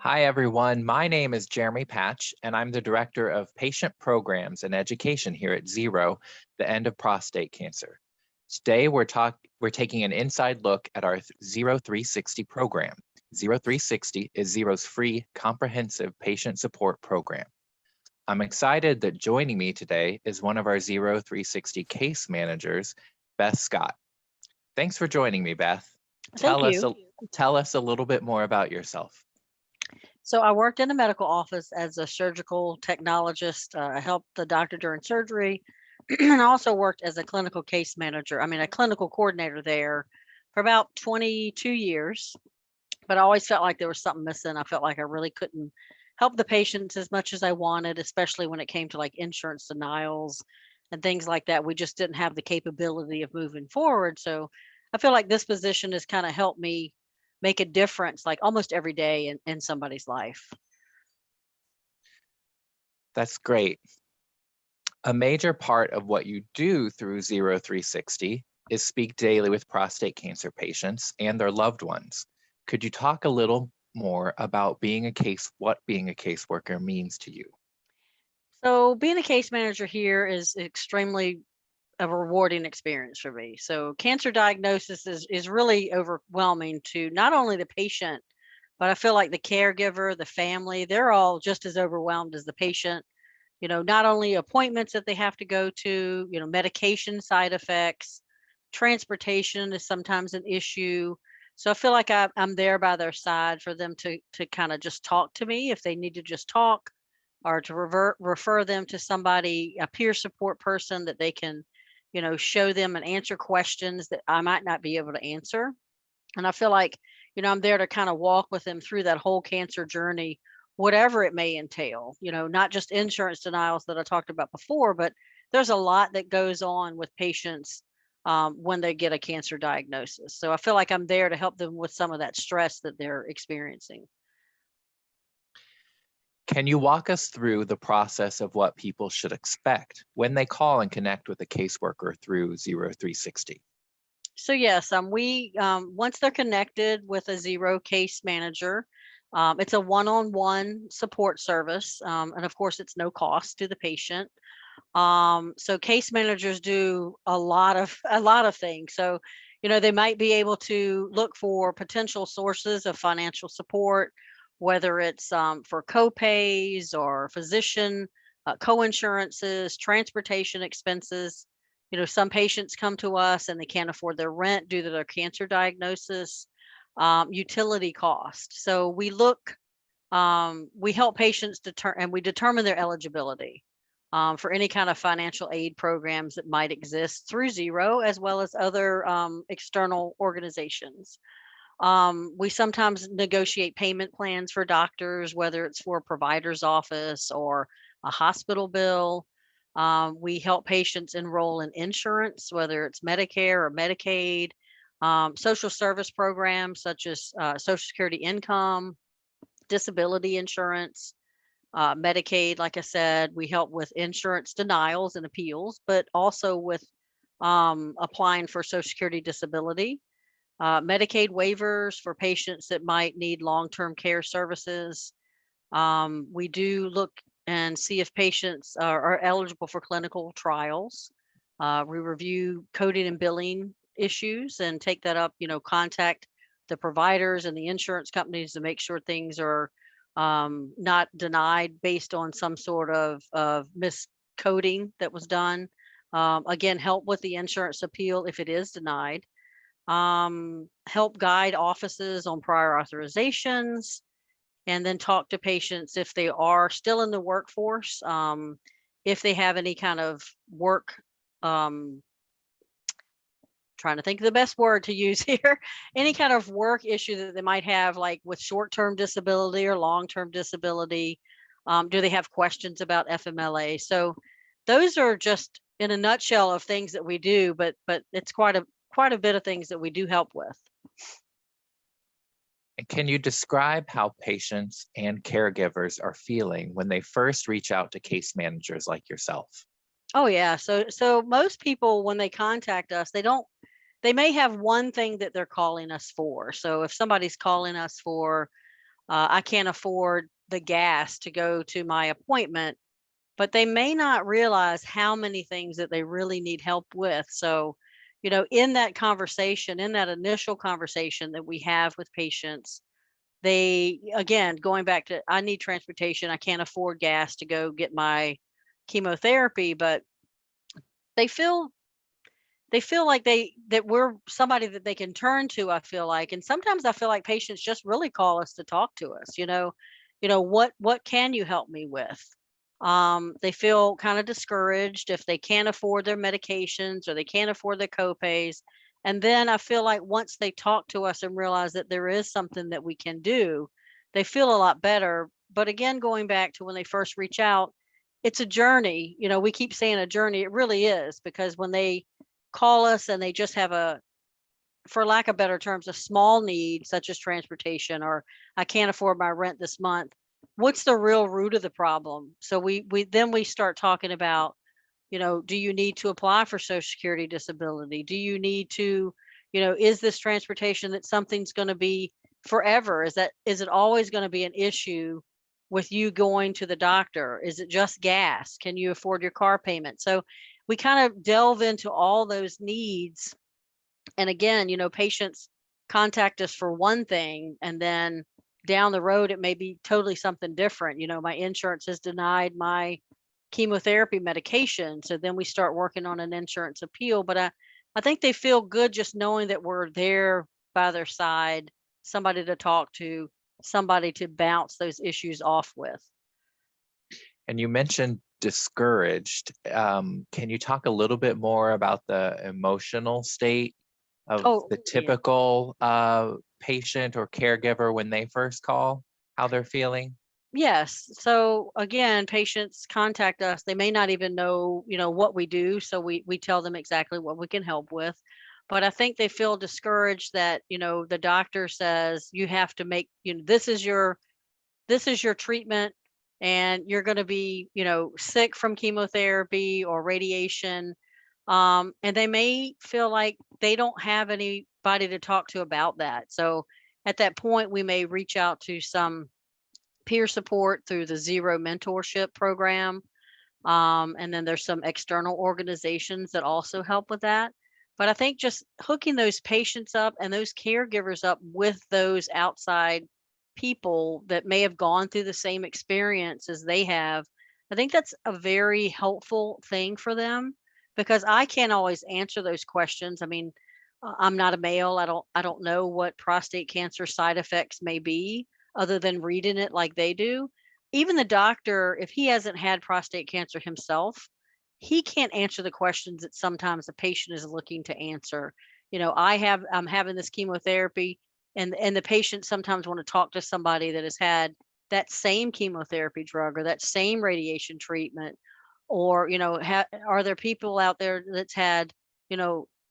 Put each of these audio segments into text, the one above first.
Hi, everyone. My name is Jeremy Patch, and I'm the Director of Patient Programs and Education here at ZERO, the End of Prostate Cancer. Today, we're taking an inside look at our ZERO360 program. ZERO360 is ZERO's free, comprehensive patient support program. I'm excited that joining me today is one of our ZERO360 case managers, Beth Scott. Thanks for joining me, Beth. Thank you. Tell us a little bit more about yourself. So I worked in a medical office as a surgical technologist. I helped the doctor during surgery, and I also worked as a clinical case manager. A clinical coordinator there for about 22 years. But I always felt like there was something missing. I felt like I really couldn't help the patients as much as I wanted, especially when it came to like insurance denials and things like that. We just didn't have the capability of moving forward. So I feel like this position has kind of helped me make a difference like almost every day in somebody's life. That's great. A major part of what you do through ZERO360 is speak daily with prostate cancer patients and their loved ones. Could you talk a little more about what being a caseworker means to you? So being a case manager here is extremely a rewarding experience for me. So cancer diagnosis is really overwhelming to not only the patient, but I feel like the caregiver, the family, they're all just as overwhelmed as the patient. Not only appointments that they have to go to, medication side effects, transportation is sometimes an issue. So I feel like I'm there by their side for them to kind of just talk to me if they need to just talk, or to refer them to somebody, a peer support person that they can, show them and answer questions that I might not be able to answer. And I feel like, I'm there to kind of walk with them through that whole cancer journey, whatever it may entail, not just insurance denials that I talked about before, but there's a lot that goes on with patients when they get a cancer diagnosis. So I feel like I'm there to help them with some of that stress that they're experiencing. Can you walk us through the process of what people should expect when they call and connect with a caseworker through ZERO360? So yes, we once they're connected with a Zero case manager, it's a one-on-one support service, and of course, it's no cost to the patient. So case managers do a lot of things. So they might be able to look for potential sources of financial support, whether it's for co-pays or physician co-insurances, transportation expenses. Some patients come to us and they can't afford their rent due to their cancer diagnosis, utility cost. So we help patients and we determine their eligibility for any kind of financial aid programs that might exist through Zero, as well as other external organizations. We sometimes negotiate payment plans for doctors, whether it's for a provider's office or a hospital bill. We help patients enroll in insurance, whether it's Medicare or Medicaid, social service programs such as Social Security income, disability insurance, Medicaid. Like I said, we help with insurance denials and appeals, but also with applying for Social Security disability, Medicaid waivers for patients that might need long-term care services. We do look and see if patients are eligible for clinical trials. We review coding and billing issues and take that up, contact the providers and the insurance companies to make sure things are not denied based on some sort of miscoding that was done. Again, help with the insurance appeal if it is denied. Help guide offices on prior authorizations, and then talk to patients if they are still in the workforce, if they have any kind of work, trying to think of the best word to use here, any kind of work issue that they might have, like with short-term disability or long-term disability. Do they have questions about FMLA? So those are just in a nutshell of things that we do, but it's quite a bit of things that we do help with. And can you describe how patients and caregivers are feeling when they first reach out to case managers like yourself? Oh yeah. So most people, when they contact us, they may have one thing that they're calling us for. So if somebody's calling us for I can't afford the gas to go to my appointment, but they may not realize how many things that they really need help with. So, in that conversation, in that initial conversation that we have with patients, they, again, going back to, I need transportation, I can't afford gas to go get my chemotherapy, but they feel they feel like that we're somebody that they can turn to, I feel like. And sometimes I feel like patients just really call us to talk to us, what can you help me with? They feel kind of discouraged if they can't afford their medications or they can't afford their copays. And then I feel like once they talk to us and realize that there is something that we can do, they feel a lot better. But again, going back to when they first reach out, it's a journey. We keep saying a journey. It really is, because when they call us and they just have for lack of better terms, a small need such as transportation, or I can't afford my rent this month. What's the real root of the problem? So we start talking about, do you need to apply for Social Security disability? Do you need to, is this transportation that something's going to be forever? Is it always going to be an issue with you going to the doctor? Is it just gas? Can you afford your car payment? So we kind of delve into all those needs. And again, patients contact us for one thing, and then down the road, it may be totally something different. My insurance has denied my chemotherapy medication. So then we start working on an insurance appeal. But I think they feel good just knowing that we're there by their side, somebody to talk to, somebody to bounce those issues off with. And you mentioned discouraged. Can you talk a little bit more about the emotional state of the Yeah. typical patient or caregiver when they first call, how they're feeling? Yes. So again, patients contact us. They may not even know, what we do. So we tell them exactly what we can help with. But I think they feel discouraged that, the doctor says you have to make, this is your treatment, and you're going to be, sick from chemotherapy or radiation. And they may feel like they don't have anybody to talk to about that. So at that point, we may reach out to some peer support through the Zero mentorship program. And then there's some external organizations that also help with that. But I think just hooking those patients up and those caregivers up with those outside people that may have gone through the same experience as they have, I think that's a very helpful thing for them, because I can't always answer those questions. I mean, I'm not a male. I don't know what prostate cancer side effects may be other than reading it like they do. Even the doctor, if he hasn't had prostate cancer himself, he can't answer the questions that sometimes the patient is looking to answer. I'm having this chemotherapy, and the patient sometimes want to talk to somebody that has had that same chemotherapy drug or that same radiation treatment. Or, are there people out there that's had,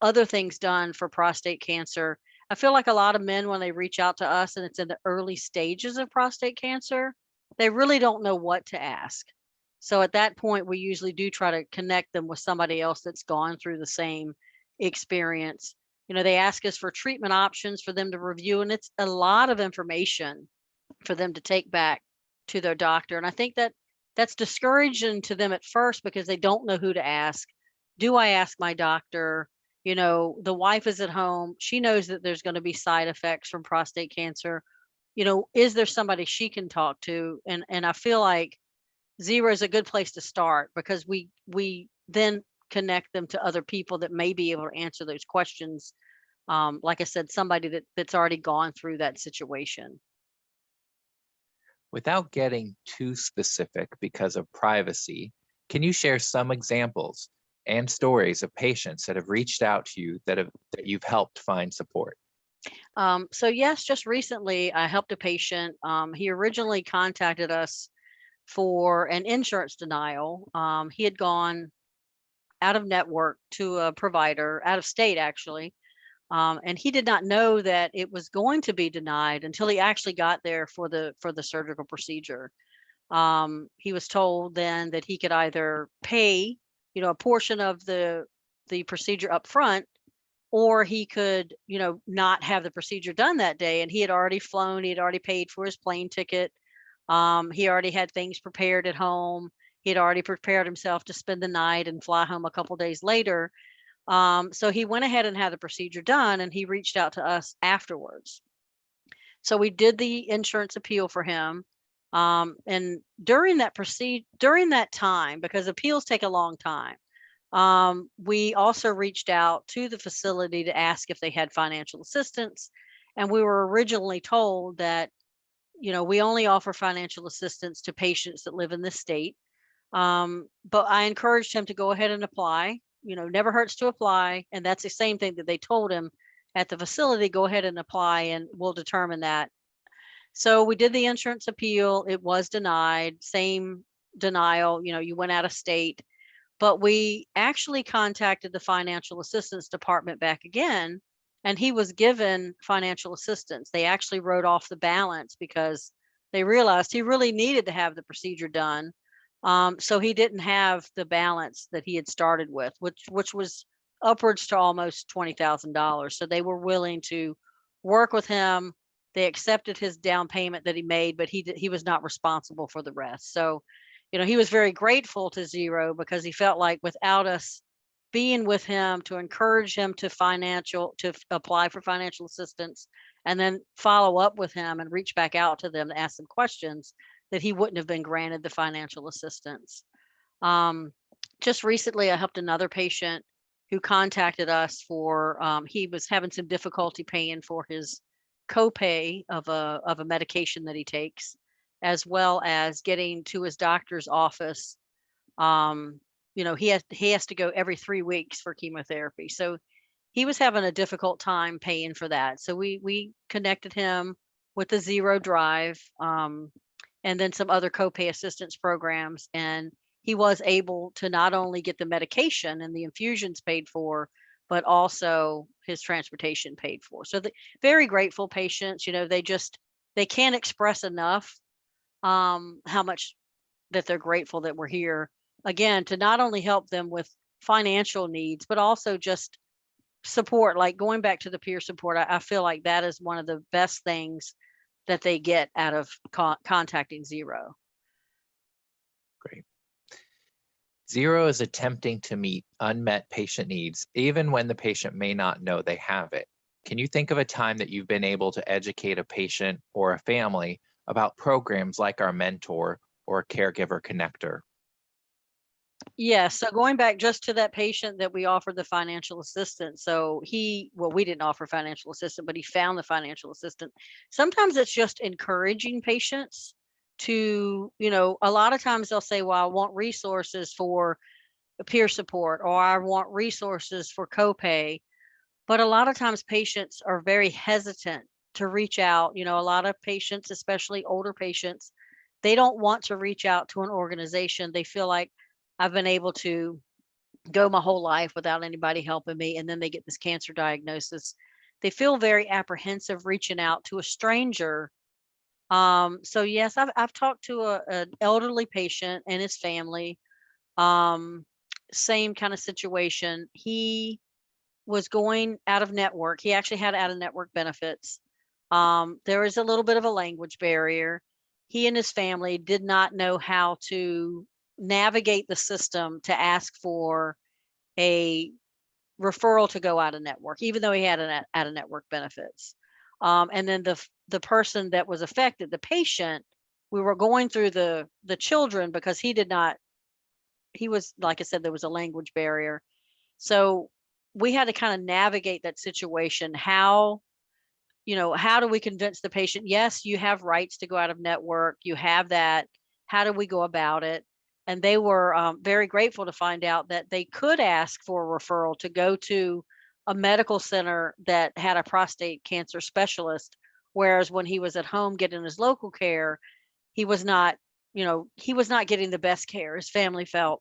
other things done for prostate cancer? I feel like a lot of men, when they reach out to us and it's in the early stages of prostate cancer, they really don't know what to ask. So at that point, we usually do try to connect them with somebody else that's gone through the same experience. They ask us for treatment options for them to review, and it's a lot of information for them to take back to their doctor. And I think that's discouraging to them at first, because they don't know who to ask. Do I ask my doctor? The wife is at home. She knows that there's going to be side effects from prostate cancer. Is there somebody she can talk to? And I feel like Zero is a good place to start, because we then connect them to other people that may be able to answer those questions. Like I said, somebody that's already gone through that situation. Without getting too specific because of privacy, can you share some examples and stories of patients that have reached out to you that you've helped find support? So yes, just recently I helped a patient. He originally contacted us for an insurance denial. He had gone out of network to a provider, out of state actually. And he did not know that it was going to be denied until he actually got there for the surgical procedure. He was told then that he could either pay, a portion of the procedure up front, or he could, not have the procedure done that day. And he had already flown, he had already paid for his plane ticket. He already had things prepared at home. He had already prepared himself to spend the night and fly home a couple days later. So he went ahead and had the procedure done, and he reached out to us afterwards. So we did the insurance appeal for him. And during that time, because appeals take a long time, we also reached out to the facility to ask if they had financial assistance. And we were originally told that, we only offer financial assistance to patients that live in this state. But I encouraged him to go ahead and apply. Never hurts to apply. And that's the same thing that they told him at the facility: go ahead and apply and we'll determine that. So we did the insurance appeal. It was denied. Same denial, you went out of state. But we actually contacted the financial assistance department back again, and he was given financial assistance. They actually wrote off the balance because they realized he really needed to have the procedure done. So he didn't have the balance that he had started with, which was upwards to almost $20,000. So they were willing to work with him. They accepted his down payment that he made, but he was not responsible for the rest. So, he was very grateful to Zero, because he felt like without us being with him to encourage him to apply for financial assistance, and then follow up with him and reach back out to them to ask them questions, that he wouldn't have been granted the financial assistance. Just recently, I helped another patient who contacted us for, he was having some difficulty paying for his copay of a medication that he takes, as well as getting to his doctor's office. He has to go every 3 weeks for chemotherapy. So he was having a difficult time paying for that. So we connected him with the Zero Drive, and then some other copay assistance programs. And he was able to not only get the medication and the infusions paid for, but also his transportation paid for. So very grateful patients. They can't express enough how much that they're grateful that we're here again to not only help them with financial needs, but also just support. Like going back to the peer support, I feel like that is one of the best things that they get out of contacting Zero. Great. Zero is attempting to meet unmet patient needs, even when the patient may not know they have it. Can you think of a time that you've been able to educate a patient or a family about programs like our Mentor or Caregiver Connector? Yes. So going back just to that patient that we offered the financial assistance. So we didn't offer financial assistance, but he found the financial assistant. Sometimes it's just encouraging patients to, a lot of times they'll say, well, I want resources for peer support, or I want resources for copay. But a lot of times patients are very hesitant to reach out. A lot of patients, especially older patients, they don't want to reach out to an organization. They feel like, I've been able to go my whole life without anybody helping me. And then they get this cancer diagnosis. They feel very apprehensive reaching out to a stranger. So yes, I've talked to an elderly patient and his family. Same kind of situation. He was going out of network. He actually had out of network benefits. There was a little bit of a language barrier. He and his family did not know how to navigate the system to ask for a referral to go out of network, even though he had an out of network benefits. And then the person that was affected, the patient, we were going through the children, because he was, like I said, there was a language barrier. So we had to kind of navigate that situation. How do we convince the patient, yes, you have rights to go out of network, you have that. How do we go about it? And they were very grateful to find out that they could ask for a referral to go to a medical center that had a prostate cancer specialist. Whereas when he was at home getting his local care, he was not getting the best care, his family felt.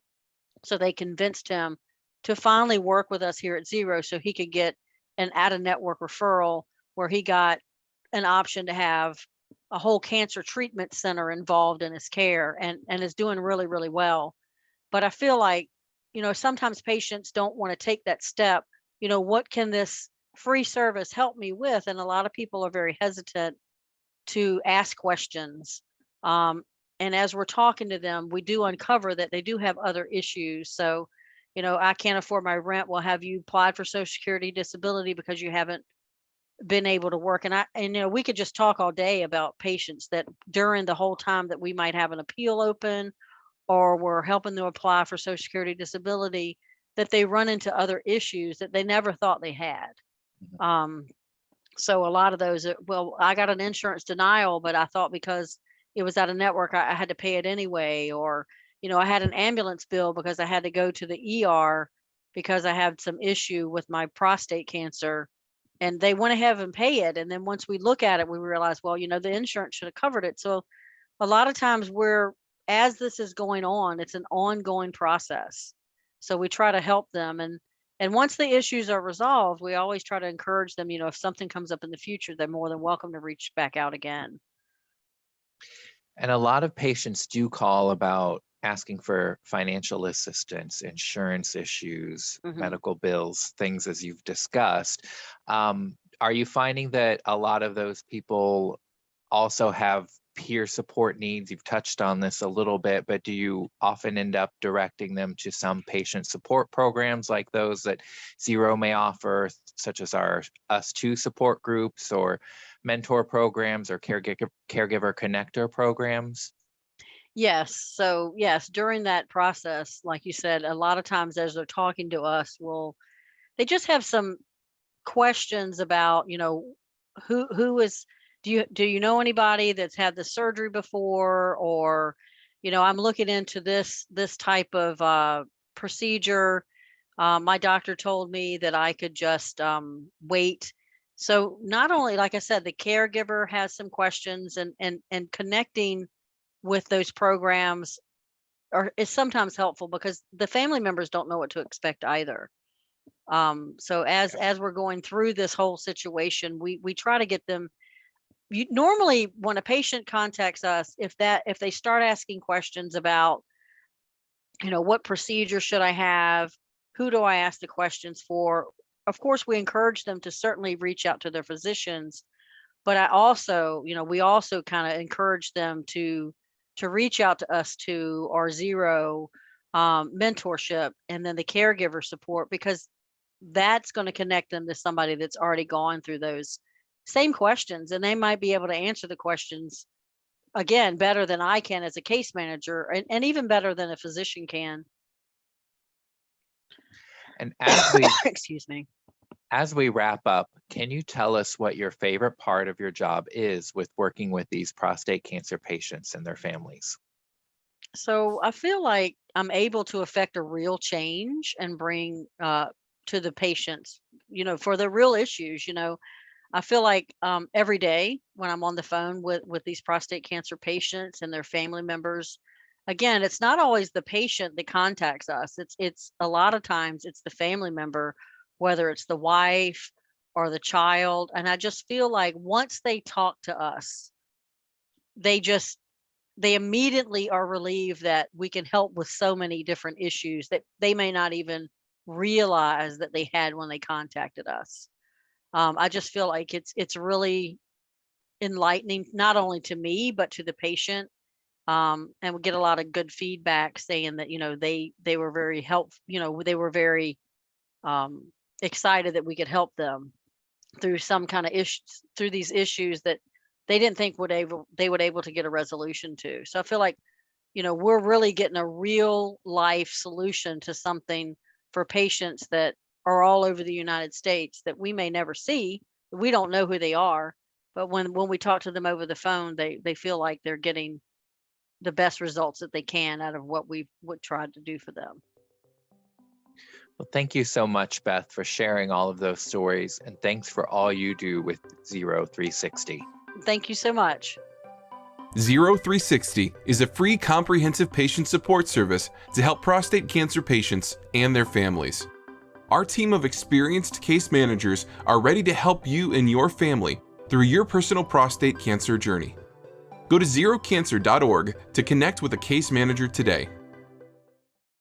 So they convinced him to finally work with us here at Zero so he could get an out of network referral, where he got an option to have a whole cancer treatment center involved in his care, and is doing really, really well. But I feel like, sometimes patients don't want to take that step what can this free service help me with? And a lot of people are very hesitant to ask questions. Um, and as we're talking to them, we do uncover that they do have other issues. So, I can't afford my rent. Well, have you applied for Social Security disability because you haven't been able to work? And we could just talk all day about patients that during the whole time that we might have an appeal open or we're helping them apply for Social Security disability, that they run into other issues that they never thought they had. Mhm. So a lot of those, well, I got an insurance denial, but I thought because it was out of network, I had to pay it anyway. Or, I had an ambulance bill because I had to go to the ER because I had some issue with my prostate cancer. And they went ahead and pay it. And then once we look at it, we realize, well, the insurance should have covered it. So a lot of times as this is going on, it's an ongoing process. So we try to help them. And once the issues are resolved, we always try to encourage them, if something comes up in the future, they're more than welcome to reach back out again. And a lot of patients do call about asking for financial assistance, insurance issues, Mhm. medical bills, things as you've discussed. Are you finding that a lot of those people also have peer support needs? You've touched on this a little bit, but do you often end up directing them to some patient support programs like those that Zero may offer, such as our Us2 support groups or mentor programs or caregiver connector programs? Yes. So yes, during that process, like you said, a lot of times as they're talking to us, they just have some questions about, who is, do you know anybody that's had the surgery before? Or, I'm looking into this type of procedure. My doctor told me that I could just wait. So not only, like I said, the caregiver has some questions, and connecting with those programs is sometimes helpful because the family members don't know what to expect either. So as we're going through this whole situation, we try to get them. Normally, when a patient contacts us, if they start asking questions about, what procedure should I have, who do I ask the questions for, of course we encourage them to certainly reach out to their physicians. But we also kind of encourage them to reach out to us, to our Zero mentorship, and then the caregiver support, because that's going to connect them to somebody that's already gone through those same questions, and they might be able to answer the questions again better than I can as a case manager, and even better than a physician can. And as we Excuse me. as we wrap up, can you tell us what your favorite part of your job is with working with these prostate cancer patients and their families? So I feel like I'm able to affect a real change and bring to the patients, for the real issues. I feel like every day when I'm on the phone with these prostate cancer patients and their family members, again, it's not always the patient that contacts us. It's a lot of times it's the family member, whether it's the wife or the child. And I just feel like once they talk to us, they just they immediately are relieved that we can help with so many different issues that they may not even realize that they had when they contacted us. I just feel like it's really enlightening, not only to me but to the patient. And we get a lot of good feedback saying that they were very helpful. They were very um, excited that we could help them through some kind of issues, through these issues that they didn't think they would able to get a resolution to. So I feel like we're really getting a real life solution to something for patients that are all over the United States that we may never see. We don't know who they are, but when we talk to them over the phone, they feel like they're getting the best results that they can out of what we've tried to do for them. Well, thank you so much, Beth, for sharing all of those stories, and thanks for all you do with ZERO360. Thank you so much. ZERO360 is a free comprehensive patient support service to help prostate cancer patients and their families. Our team of experienced case managers are ready to help you and your family through your personal prostate cancer journey. Go to zerocancer.org to connect with a case manager today.